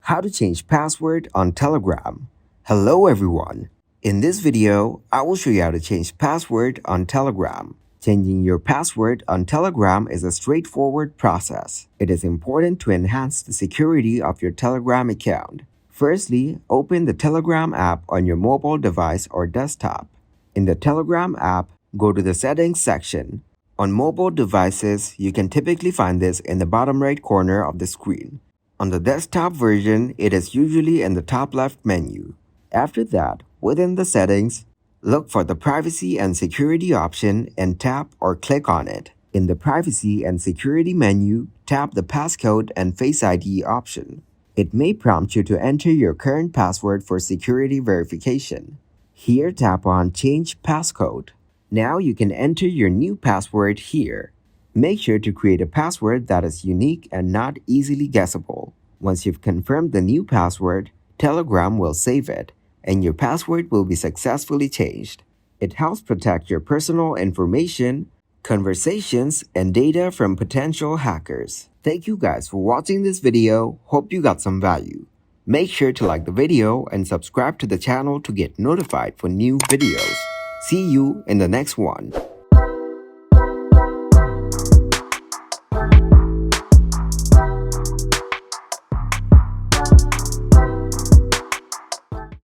How to change password on Telegram. Hello everyone. In this video, I will show you how to change password on Telegram. Changing your password on Telegram is a straightforward process. It is important to enhance the security of your Telegram account. Firstly, open the Telegram app on your mobile device or desktop. In the Telegram app, go to the Settings section. On mobile devices, you can typically find this in the bottom right corner of the screen. On the desktop version, it is usually in the top left menu. After that, within the settings, look for the Privacy and Security option and tap or click on it. In the Privacy and Security menu, tap the Passcode and Face ID option. It may prompt you to enter your current password for security verification. Here, tap on Change Passcode. Now you can enter your new password here. Make sure to create a password that is unique and not easily guessable. Once you've confirmed the new password, Telegram will save it, and your password will be successfully changed. It helps protect your personal information, conversations, and data from potential hackers. Thank you guys for watching this video. Hope you got some value. Make sure to like the video and subscribe to the channel to get notified for new videos. See you in the next one.